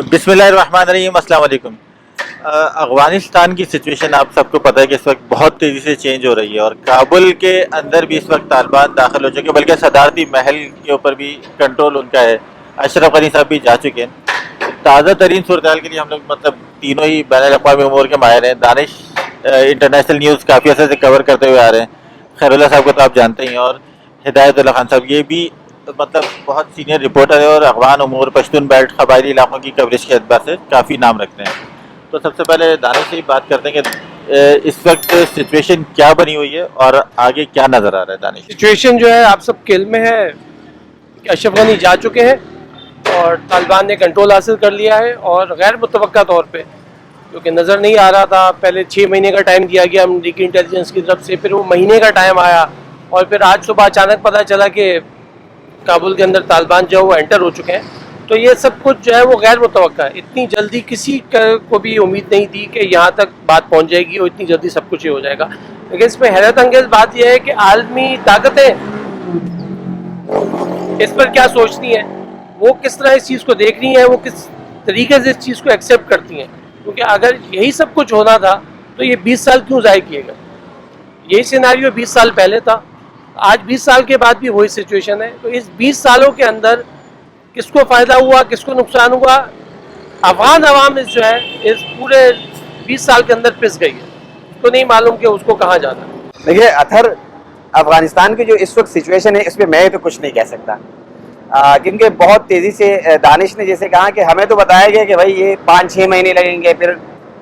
بسم اللہ الرحمن الرحیم، السلام علیکم۔ افغانستان کی سچویشن آپ سب کو پتہ ہے کہ اس وقت بہت تیزی سے چینج ہو رہی ہے، اور کابل کے اندر بھی اس وقت طالبان داخل ہو چکے ہیں، بلکہ صدارتی محل کے اوپر بھی کنٹرول ان کا ہے۔ اشرف غنی صاحب بھی جا چکے ہیں۔ تازہ ترین صورتحال کے لیے ہم لوگ تینوں ہی بین الاقوامی امور کے ماہر ہیں۔ دانش انٹرنیشنل نیوز کافی عرصے سے کور کرتے ہوئے آ رہے ہیں، خیر اللہ صاحب کو تو آپ جانتے ہی ہیں، اور ہدایت اللہ خان صاحب یہ بھی بہت سینئر رپورٹر ہے، اور افغان امور، پشتون بیلٹ، قبائلی علاقوں کی کوریج کے اعتبار سے کافی نام رکھتے ہیں۔ تو سب سے پہلے دانش سے ہی بات کرتے ہیں کہ اس وقت سچویشن کیا بنی ہوئی ہے اور آگے کیا نظر آ رہا ہے۔ دانش، سچویشن جو ہے آپ سب کے علم میں ہے کہ اشرف غنی جا چکے ہیں اور طالبان نے کنٹرول حاصل کر لیا ہے، اور غیر متوقع طور پہ، کیونکہ نظر نہیں آ رہا تھا، پہلے 6 مہینے کا ٹائم دیا گیا امریکی انٹیلیجنس کی طرف سے، پھر وہ مہینے کا ٹائم آیا، اور پھر آج صبح اچانک پتہ چلا کہ کابل کے اندر طالبان جو ہے وہ انٹر ہو چکے ہیں۔ تو یہ سب کچھ جو ہے وہ غیر متوقع ہے، اتنی جلدی کسی کو بھی امید نہیں تھی کہ یہاں تک بات پہنچ جائے گی اور اتنی جلدی سب کچھ ہی ہو جائے گا۔ لیکن اس میں حیرت انگیز بات یہ ہے کہ عالمی طاقتیں اس پر کیا سوچتی ہیں، وہ کس طرح اس چیز کو دیکھ رہی ہیں، وہ کس طریقے سے اس چیز کو ایکسیپٹ کرتی ہیں، کیونکہ اگر یہی سب کچھ ہونا تھا تو یہ 20 سال کیوں ضائع کیے گئے؟ یہی سیناریو 20 سال پہلے تھا، آج 20 سال کے بعد بھی وہی سچویشن ہے۔ تو اس 20 سالوں کے اندر کس کو فائدہ ہوا، کس کو نقصان ہوا؟ افغان عوام جو ہے اس پورے 20 سال کے اندر پس گئی ہے، تو نہیں معلوم کہ اس کو کہاں جانا ہے۔ دیکھیے اطہر، افغانستان کی جو اس وقت سچویشن ہے اس پہ میں تو کچھ نہیں کہہ سکتا، کیونکہ بہت تیزی سے دانش نے جیسے کہا کہ ہمیں تو بتایا گیا کہ بھائی یہ 5-6 مہینے لگیں گے، پھر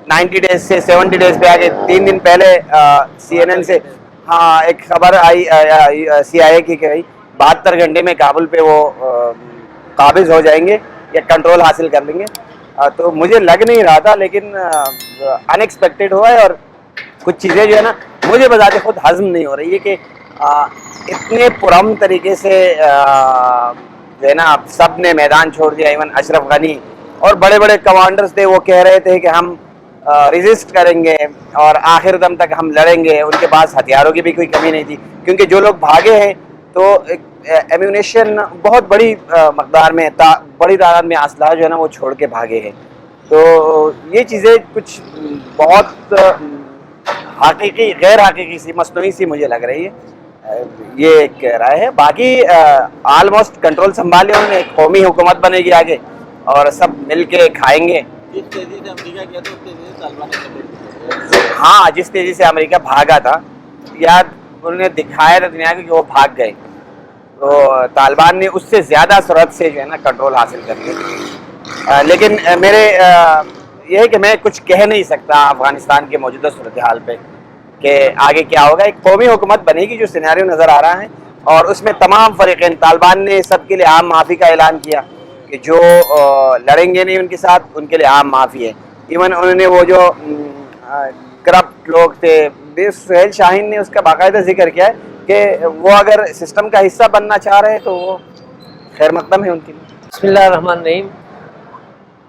90 ڈیز سے 70 ڈیز پہ آگے 3 دن پہلے CNN سے ایک خبر آئی CIA کی کہ بھائی 72 گھنٹے میں کابل پہ وہ قابض ہو جائیں گے یا کنٹرول حاصل کر لیں گے۔ تو مجھے لگ نہیں رہا تھا، لیکن ان ایکسپیکٹڈ ہوا ہے، اور کچھ چیزیں جو ہے نا مجھے بذات خود ہضم نہیں ہو رہی ہے کہ اتنے پرامن طریقے سے جو ہے نا سب نے میدان چھوڑ دیا، ایون اشرف غنی اور بڑے بڑے کمانڈرز تھے، وہ کہہ رہے تھے کہ ہم ریزسٹ کریں گے اور آخر دم تک ہم لڑیں گے۔ ان کے پاس ہتھیاروں کی بھی کوئی کمی نہیں تھی، کیونکہ جو لوگ بھاگے ہیں تو ایمیونیشن بہت بڑی مقدار میں، بڑی تعداد میں اسلحہ جو ہے نا وہ چھوڑ کے بھاگے ہیں۔ تو یہ چیزیں کچھ بہت حقیقی غیر حقیقی سی، مصنوعی سی مجھے لگ رہی ہے، یہ ایک رائے ہے۔ باقی آلموسٹ کنٹرول سنبھالے، انہوں نے ایک قومی حکومت بنے گی آگے، اور سب مل کے کھائیں گے۔ جس تیزی سے امریکہ کیا تھا اس تیزی سے طالبان نے، ہاں، جس تیزی سے امریکہ بھاگا تھا، یا انہوں نے دکھایا تھا دنیا کو کہ وہ بھاگ گئے، تو طالبان نے اس سے زیادہ سرعت سے جو ہے نا کنٹرول حاصل کر لیا۔ لیکن میرے یہ ہے کہ میں کچھ کہہ نہیں سکتا افغانستان کے موجودہ صورتحال پہ کہ آگے کیا ہوگا۔ ایک قومی حکومت بنے گی جو سیناریو نظر آ رہا ہے، اور اس میں تمام فریقین، طالبان نے سب کے لیے عام معافی کا اعلان کیا کہ جو لڑیں گے نہیں ان کے ساتھ، ان کے لیے عام معافی ہے۔ ایون انہوں نے وہ جو کرپٹ لوگ تھے، سہیل شاہین نے اس کا باقاعدہ ذکر کیا ہے کہ وہ اگر سسٹم کا حصہ بننا چاہ رہے ہیں تو وہ خیر مقدم ہے ان کے لیے۔ بسم اللہ الرحمن الرحیم،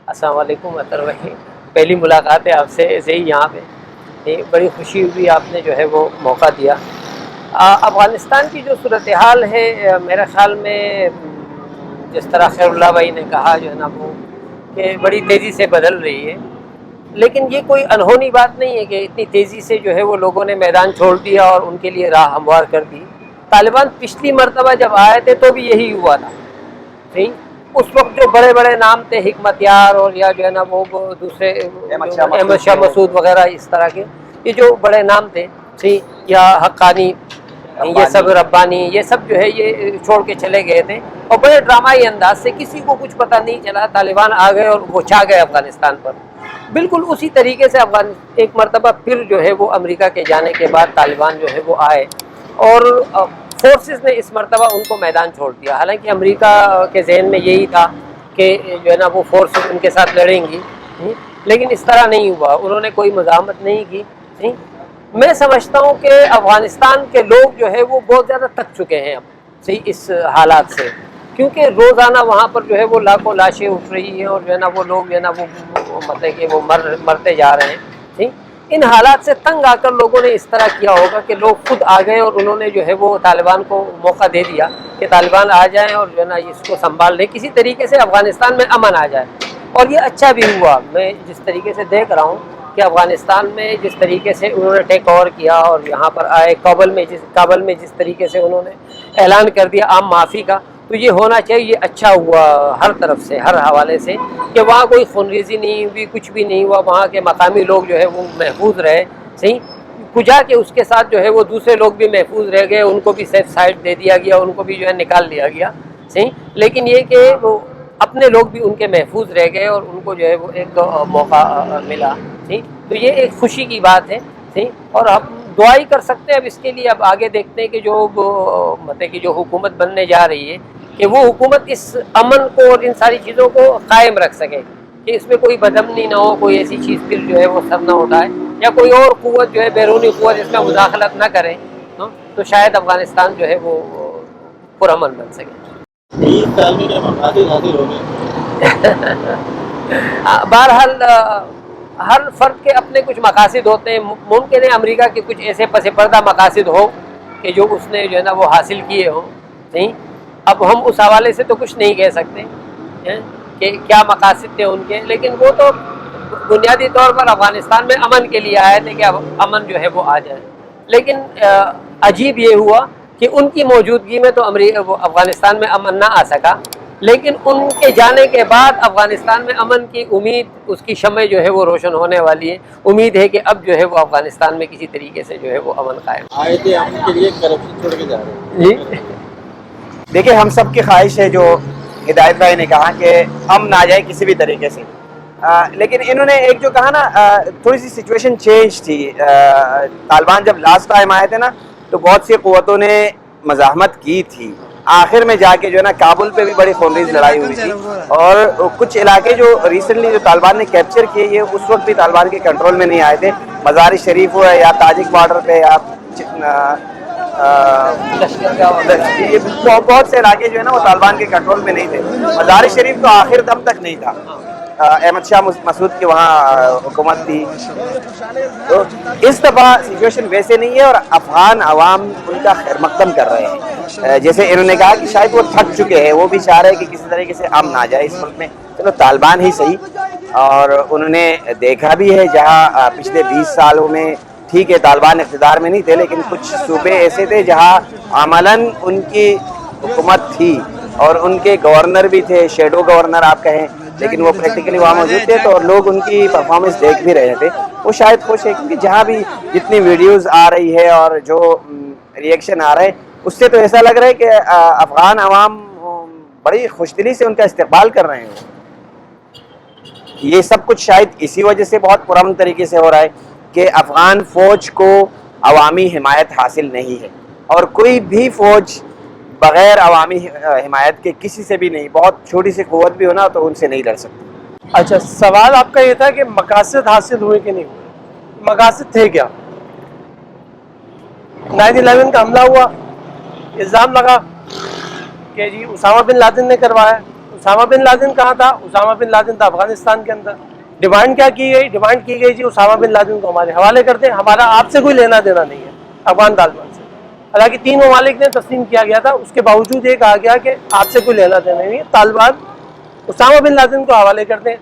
السلام علیکم اطہر بھائی، پہلی ملاقات ہے آپ سے ایسے ہی یہاں پہ، بڑی خوشی ہوئی آپ نے جو ہے وہ موقع دیا۔ افغانستان کی جو صورتحال ہے میرے خیال میں جس طرح خیر اللہ بھائی نے کہا جو ہے نا وہ کہ بڑی تیزی سے بدل رہی ہے، لیکن یہ کوئی انہونی بات نہیں ہے کہ اتنی تیزی سے جو ہے وہ لوگوں نے میدان چھوڑ دیا اور ان کے لیے راہ ہموار کر دی۔ طالبان پچھلی مرتبہ جب آئے تھے تو بھی یہی ہوا تھا، صحیح؟ اس وقت جو بڑے بڑے نام تھے، حکمت یار اور یا جو ہے نا وہ دوسرے احمد شاہ مسعود وغیرہ، اس طرح کے یہ جو بڑے نام تھے، صحیح، یا حقانی، یہ سب ربانی، یہ سب جو ہے یہ چھوڑ کے چلے گئے تھے، اور بڑے ڈرامائی انداز سے، کسی کو کچھ پتہ نہیں چلا، طالبان آ گئے اور وہ چھا گئے افغانستان پر۔ بالکل اسی طریقے سے ایک مرتبہ پھر جو ہے وہ امریکہ کے جانے کے بعد طالبان جو ہے وہ آئے، اور فورسز نے اس مرتبہ ان کو میدان چھوڑ دیا۔ حالانکہ امریکہ کے ذہن میں یہی تھا کہ جو ہے نا وہ فورسز ان کے ساتھ لڑیں گی، لیکن اس طرح نہیں ہوا، انہوں نے کوئی مزاحمت نہیں کی۔ میں سمجھتا ہوں کہ افغانستان کے لوگ جو ہے وہ بہت زیادہ تک چکے ہیں اب، صحیح، اس حالات سے، کیونکہ روزانہ وہاں پر جو ہے وہ لاکھوں لاشیں اٹھ رہی ہیں، اور جو ہے نا وہ لوگ جو ہے نا وہ مطلب کہ وہ مرتے جا رہے ہیں، ٹھیک۔ ان حالات سے تنگ آ کر لوگوں نے اس طرح کیا ہوگا کہ لوگ خود آ گئے اور انہوں نے جو ہے وہ طالبان کو موقع دے دیا کہ طالبان آ جائیں اور جو ہے نا اس کو سنبھال لیں، کسی طریقے سے افغانستان میں امن آ جائے۔ اور یہ اچھا بھی ہوا. میں جس طریقے سے دیکھ رہا ہوں کہ افغانستان میں جس طریقے سے انہوں نے ٹیک اوور کیا اور یہاں پر آئے، کابل میں جس طریقے سے انہوں نے اعلان کر دیا عام معافی کا، تو یہ ہونا چاہیے. یہ اچھا ہوا ہر طرف سے، ہر حوالے سے، کہ وہاں کوئی خونریزی نہیں ہوئی، کچھ بھی نہیں ہوا. وہاں کے مقامی لوگ جو ہے وہ محفوظ رہے. صحیح کجا کے اس کے ساتھ جو ہے وہ دوسرے لوگ بھی محفوظ رہ گئے، ان کو بھی سیف سائڈ دے دیا گیا، ان کو بھی جو ہے نکال لیا گیا. صحیح. لیکن یہ کہ وہ اپنے لوگ بھی ان کے محفوظ رہ گئے اور ان کو جو ہے وہ ایک موقع ملا. صحیح. تو یہ ایک خوشی کی بات ہے. صحیح. اور ہم دعا ہی کر سکتے ہیں اب اس کے لیے. اب آگے دیکھتے ہیں کہ جو مطلب کہ جو حکومت بننے جا رہی ہے کہ وہ حکومت اس امن کو اور ان ساری چیزوں کو قائم رکھ سکے، کہ اس میں کوئی بدامنی نہ ہو، کوئی ایسی چیز پھر جو ہے وہ سر نہ اٹھائے، یا کوئی اور قوت جو ہے بیرونی قوت اس میں مداخلت نہ کرے، تو شاید افغانستان جو ہے وہ پرامن بن سکے. 20 سال میں کیا مقاصد حاصل ہو گئے؟ بہرحال ہر فرد کے اپنے کچھ مقاصد ہوتے ہیں. ممکن ہے امریکہ کے کچھ ایسے پس پردہ مقاصد ہو کہ جو اس نے جو ہے نا وہ حاصل کیے ہوں. نہیں، اب ہم اس حوالے سے تو کچھ نہیں کہہ سکتے کہ کیا مقاصد تھے ان کے، لیکن وہ تو بنیادی طور پر افغانستان میں امن کے لیے آئے تھے کہ اب امن جو ہے وہ آ جائے. لیکن عجیب یہ ہوا کہ ان کی موجودگی میں تو وہ افغانستان میں امن نہ آ سکا، لیکن ان کے جانے کے بعد افغانستان میں امن کی امید، اس کی شمع جو ہے وہ روشن ہونے والی ہے. امید ہے کہ اب جو ہے وہ افغانستان میں کسی طریقے سے جو ہے وہ امن قائم. آئے تھے امن کے لیے، کرپشن چھوڑ کے جا رہے ہیں. جی دیکھیں، ہم سب کی خواہش ہے، جو ہدایت بھائی نے کہا کہ امن آ جائے کسی بھی طریقے سے. لیکن انہوں نے ایک جو کہا نا، تھوڑی سی سچویشن چینج تھی. طالبان جب لاسٹ ٹائم آئے تھے نا، تو بہت سی قوتوں نے مزاحمت کی تھی. آخر میں جا کے جو ہے نا کابل پہ بھی بڑی خونریز لڑائی ہوئی تھی، اور کچھ علاقے جو ریسنٹلی جو طالبان نے کیپچر کیے، یہ اس وقت بھی طالبان کے کنٹرول میں نہیں آئے تھے. مزار شریف ہوا یا تاجک بارڈر پہ، یا بہت سے علاقے جو ہے نا وہ طالبان کے کنٹرول میں نہیں تھے. مزار شریف تو آخر دم تک نہیں تھا. احمد شاہ مسعود کی وہاں حکومت تھی. تو اس دفعہ سچویشن ویسے نہیں ہے، اور افغان عوام ان کا خیر مقدم کر رہے ہیں. جیسے انہوں نے کہا کہ شاید وہ تھک چکے ہیں، وہ بھی چاہ رہے ہیں کہ کسی طریقے سے امن آ جائے اس ملک میں. چلو طالبان ہی صحیح. اور انہوں نے دیکھا بھی ہے جہاں پچھلے 20 سالوں میں، ٹھیک ہے طالبان اقتدار میں نہیں تھے، لیکن کچھ صوبے ایسے تھے جہاں عملاً ان کی حکومت تھی، اور ان کے گورنر بھی تھے، شیڈو گورنر آپ کہیں، لیکن وہ پریکٹیکلی وہاں موجود تھے، تو لوگ ان کی پرفارمنس دیکھ بھی رہے تھے. وہ شاید خوش ہے، کیونکہ جہاں بھی جتنی ویڈیوز آ رہی ہے اور جو ریئیکشن آ رہا ہے، اس سے تو ایسا لگ رہا ہے کہ افغان عوام بڑی خوش دلی سے ان کا استقبال کر رہے ہیں. یہ سب کچھ شاید اسی وجہ سے بہت پرامن طریقے سے ہو رہا ہے کہ افغان فوج کو عوامی حمایت حاصل نہیں ہے، اور کوئی بھی فوج بغیر عوامی حمایت کے کسی سے بھی نہیں، بہت چھوٹی سی قوت بھی ہونا تو ان سے نہیں لڑ سکتی. اچھا، سوال آپ کا یہ تھا کہ مقاصد حاصل ہوئے کہ نہیں ہوئے. مقاصد تھے کیا؟ 9/11 کا حملہ ہوا، الزام لگا کہ جی اسامہ بن لادن نے کروایا. اسامہ بن لادن کہاں تھا؟ اسامہ بن لادن تھا افغانستان کے اندر. ڈیمانڈ کیا کی گئی؟ ڈیمانڈ کی گئی جی اسامہ بن لادن کو ہمارے حوالے کر دیں، ہمارا آپ سے کوئی لینا دینا نہیں ہے افغان طالبان سے. حالانکہ 3 ممالک نے تسلیم کیا گیا تھا، اس کے باوجود یہ کہا گیا کہ آپ سے کوئی لینا دینا نہیں ہے، طالبان اسامہ بن لادن کو حوالے کر دیں.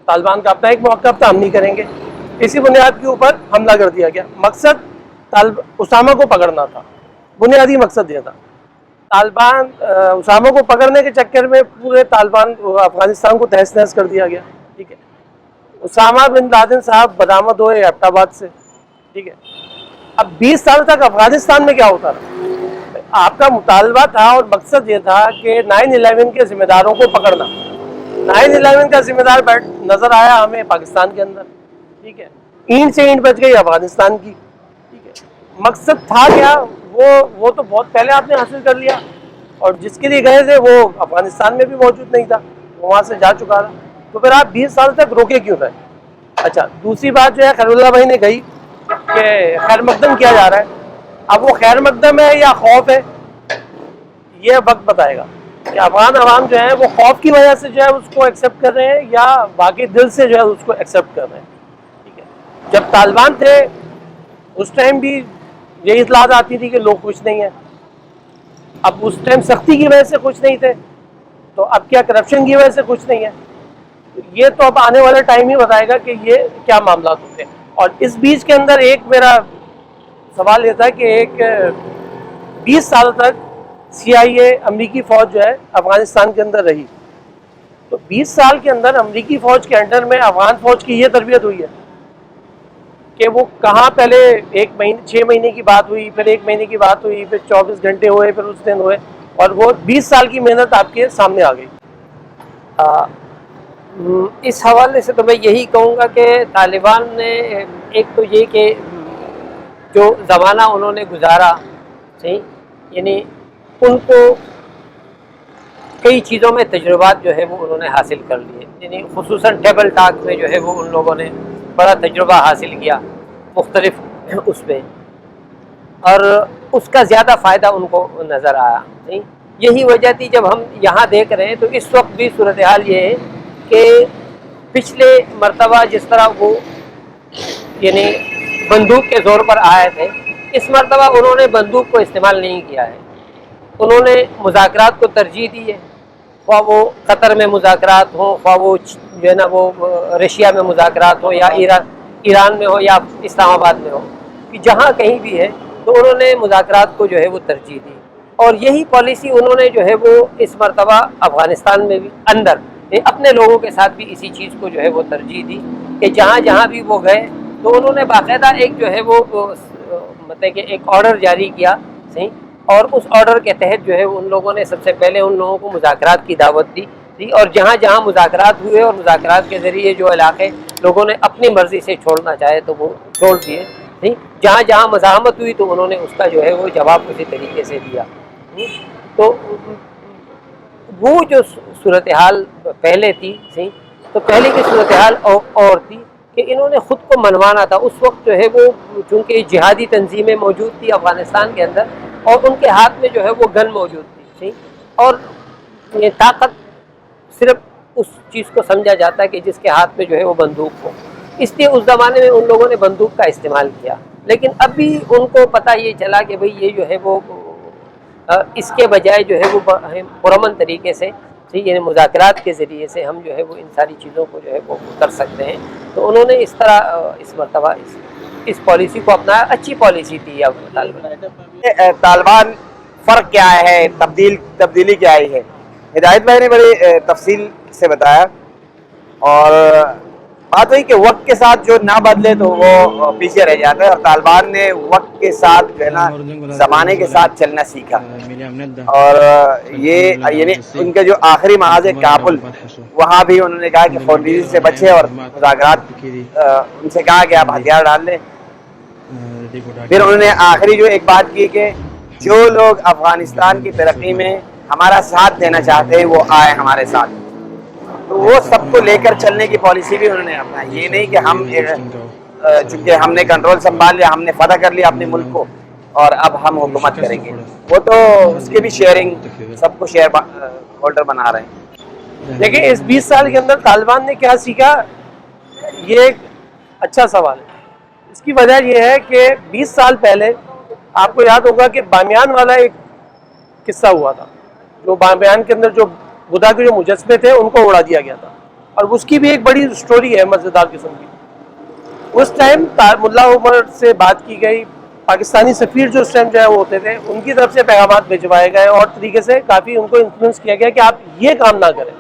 طالبان کا اپنا ایک موقف تھا، ہم نہیں کریں گے. اسی بنیاد کے اوپر حملہ کر دیا گیا. مقصد اسامہ کو پکڑنا تھا، بنیادی مقصد یہ تھا. طالبان اسامہ کو پکڑنے کے چکر میں پورے طالبان افغانستان کو تہس نہس کر دیا گیا. ٹھیک ہے، اسامہ بن لادن صاحب برآمد ہوئے ایبٹ آباد سے. ٹھیک ہے، اب 20 سال تک افغانستان میں کیا ہوتا رہا؟ آپ کا مطالبہ تھا اور مقصد یہ تھا کہ 9/11 کے ذمہ داروں کو پکڑنا. 9/11 کا ذمہ دار نظر آیا ہمیں پاکستان کے اندر. ٹھیک ہے، اینٹ سے اینٹ بچ گئی افغانستان کی. ٹھیک ہے، مقصد تھا کیا؟ وہ تو بہت پہلے آپ نے حاصل کر لیا، اور جس کے لیے گئے تھے وہ افغانستان میں بھی موجود نہیں تھا، وہ وہاں سے جا چکا تھا. تو پھر آپ 20 سال تک روکے کیوں رہے؟ اچھا، دوسری بات جو ہے خیر اللہ بھائی نے کہی کہ خیر مقدم کیا جا رہا ہے. اب وہ خیر مقدم ہے یا خوف ہے، یہ وقت بتائے گا کہ افغان عوام جو ہے وہ خوف کی وجہ سے جو ہے اس کو ایکسیپٹ کر رہے ہیں یا باقی دل سے جو ہے اس کو ایکسیپٹ کر رہے ہیں. ٹھیک ہے، جب طالبان تھے اس ٹائم بھی یہی اطلاعات آتی تھی کہ لوگ خوش نہیں ہیں. اب اس ٹائم سختی کی وجہ سے خوش نہیں تھے، تو اب کیا کرپشن کی وجہ سے خوش نہیں ہے؟ یہ تو اب آنے والا ٹائم ہی بتائے گا کہ یہ کیا معاملات ہوتے ہیں. اور اس بیچ کے اندر ایک میرا سوال یہ تھا کہ ایک 20 سال تک CIA امریکی فوج جو ہے افغانستان کے اندر رہی. تو 20 سال کے اندر امریکی فوج کے انڈر میں افغان فوج کی یہ تربیت ہوئی ہے کہ وہ کہاں پہلے 6 مہینے کی بات ہوئی، پھر 1 مہینے کی بات ہوئی، پھر 24 گھنٹے ہوئے، پھر اس دن ہوئے، اور وہ 20 سال کی محنت آپ کے سامنے آ گئی. اس حوالے سے تو میں یہی کہوں گا کہ طالبان نے ایک تو یہ کہ جو زمانہ انہوں نے گزارا، صحیح، یعنی ان کو کئی چیزوں میں تجربات جو ہے وہ انہوں نے حاصل کر لیے، یعنی خصوصاً ٹیبل ٹاک میں جو ہے وہ ان لوگوں نے بڑا تجربہ حاصل کیا مختلف اس میں، اور اس کا زیادہ فائدہ ان کو نظر آیا. نہیں، یہی وجہ تھی جب ہم یہاں دیکھ رہے ہیں تو اس وقت بھی صورتحال یہ ہے کہ پچھلے مرتبہ جس طرح وہ یعنی بندوق کے زور پر آئے تھے، اس مرتبہ انہوں نے بندوق کو استعمال نہیں کیا ہے. انہوں نے مذاکرات کو ترجیح دی ہے، خواہ وہ قطر میں مذاکرات ہوں، خواہ وہ جو ہے نا وہ رشیا میں مذاکرات ہوں، یا ایران میں ہو، یا اسلام آباد میں ہو، کہ جہاں کہیں بھی ہے تو انہوں نے مذاکرات کو جو ہے وہ ترجیح دی. اور یہی پالیسی انہوں نے جو ہے وہ اس مرتبہ افغانستان میں بھی اندر اپنے لوگوں کے ساتھ بھی اسی چیز کو جو ہے وہ ترجیح دی کہ جہاں جہاں بھی وہ گئے تو انہوں نے باقاعدہ ایک جو ہے وہ مطلب کہ ایک آرڈر جاری کیا، صحیح، اور اس آرڈر کے تحت جو ہے ان لوگوں نے سب سے پہلے ان لوگوں کو مذاکرات کی دعوت دی، اور جہاں جہاں مذاکرات ہوئے اور مذاکرات کے ذریعے جو علاقے لوگوں نے اپنی مرضی سے چھوڑنا چاہے تو وہ چھوڑ دیے، نہیں، جہاں جہاں مزاحمت ہوئی تو انہوں نے اس کا جو ہے وہ جواب اسی طریقے سے دیا. تو وہ جو صورتحال پہلے تھی، صحیح، تو پہلے کی صورتحال اور تھی کہ انہوں نے خود کو منوانا تھا. اس وقت جو ہے وہ چونکہ جہادی تنظیمیں موجود تھی افغانستان کے اندر، اور ان کے ہاتھ میں جو ہے وہ گن موجود تھی، صحیح، اور یہ طاقت صرف اس چیز کو سمجھا جاتا ہے کہ جس کے ہاتھ میں جو ہے وہ بندوق ہو. اس لیے اس زمانے میں ان لوگوں نے بندوق کا استعمال کیا. لیکن اب بھی ان کو پتہ یہ چلا کہ بھئی یہ جو ہے وہ اس کے بجائے جو ہے وہ پرامن طریقے سے، یعنی مذاکرات کے ذریعے سے ہم جو ہے وہ ان ساری چیزوں کو جو ہے وہ کر سکتے ہیں. تو انہوں نے اس طرح اس مرتبہ اس پالیسی کو اپنایا. اچھی پالیسی تھی. اب طالبان فرق کیا ہے، تبدیلی کیا آئی ہے؟ ہدایت بھائی نے بڑی تفصیل سے بتایا، اور بات ہوئی کہ وقت کے ساتھ جو نہ بدلے تو وہ پیچھے رہ جاتا ہے، اور طالبان نے وقت کے ساتھ جو ہے نا زمانے کے ساتھ چلنا سیکھا. اور یہ یعنی ان کا جو آخری محاذ ہے کابل، وہاں بھی انہوں نے کہا کہ خونریزی سے بچے، اور مذاکرات ان سے کہا کہ آپ ہتھیار ڈال لیں. پھر انہوں نے آخری جو ایک بات کی کہ جو لوگ افغانستان کی ترقی میں ہمارا ساتھ دینا چاہتے ہیں وہ آئے ہمارے ساتھ. تو وہ سب کو لے کر چلنے کی پالیسی بھی انہوں نے اپنائی. یہ نہیں کہ ہم چونکہ ہم نے کنٹرول سنبھال لیا، ہم نے فتح کر لیا اپنے ملک کو اور اب ہم حکومت کریں گے. وہ تو اس کے بھی شیئرنگ، سب کو شیئر ہولڈر بنا رہے ہیں. دیکھیں اس 20 سال کے اندر طالبان نے کیا سیکھا، یہ ایک اچھا سوال ہے. اس کی وجہ یہ ہے کہ 20 سال پہلے آپ کو یاد ہوگا کہ بامیان والا ایک قصہ ہوا تھا، جو بامیان کے اندر جو بدھا کے جو مجسمے تھے ان کو اڑا دیا گیا تھا، اور اس کی بھی ایک بڑی سٹوری ہے مزیدار قسم کی. اس ٹائم ملا عمر سے بات کی گئی، پاکستانی سفیر جو اس ٹائم جو ہے وہ ہوتے تھے ان کی طرف سے پیغامات بھجوائے گئے، اور طریقے سے کافی ان کو انفلوئنس کیا گیا کہ آپ یہ کام نہ کریں.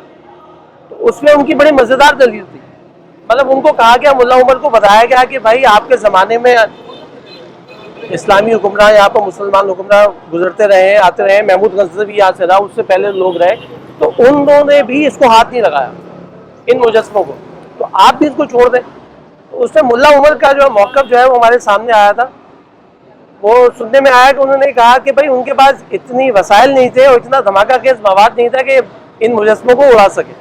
تو اس میں ان کی بڑی مزیدار دلیل تھی. مطلب ان کو کہا گیا، ملا عمر کو بتایا گیا کہ بھائی آپ کے زمانے میں اسلامی حکمراں یہاں پر مسلمان حکمراں گزرتے رہے ہیں، آتے رہے ہیں، محمود غزنوی یہاں سے رہا، اس سے پہلے لوگ رہے، تو ان لوگوں نے بھی اس کو ہاتھ نہیں لگایا ان مجسموں کو، تو آپ بھی اس کو چھوڑ دیں. تو اس میں ملا عمر کا جو موقف جو ہے وہ ہمارے سامنے آیا تھا. وہ سننے میں آیا کہ انہوں نے کہا کہ بھائی ان کے پاس اتنی وسائل نہیں تھے اور اتنا دھماکہ خیز مواد نہیں تھا کہ ان مجسموں کو اڑا سکے.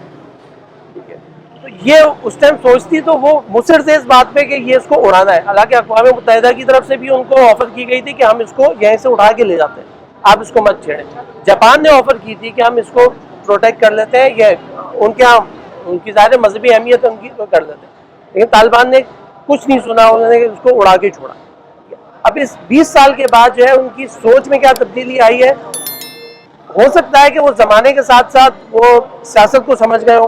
تو یہ اس ٹائم سوچتی تو وہ مصر تھے اس بات پہ کہ یہ اس کو اڑانا ہے. حالانکہ اقوام متحدہ کی طرف سے بھی ان کو آفر کی گئی تھی کہ ہم اس کو یہیں سے اٹھا کے لے جاتے ہیں، آپ اس کو مت چھیڑیں. جاپان نے آفر کی تھی کہ ہم اس کو پروٹیکٹ کر لیتے ہیں، یہ ان کے ان کی ظاہر مذہبی اہمیت ان کی کر لیتے ہیں. لیکن طالبان نے کچھ نہیں سنا، انہوں نے اس کو اڑا کے چھوڑا. اب اس 20 سال کے بعد جو ہے ان کی سوچ میں کیا تبدیلی آئی ہے، ہو سکتا ہے کہ وہ زمانے کے ساتھ ساتھ وہ سیاست کو سمجھ گئے ہو،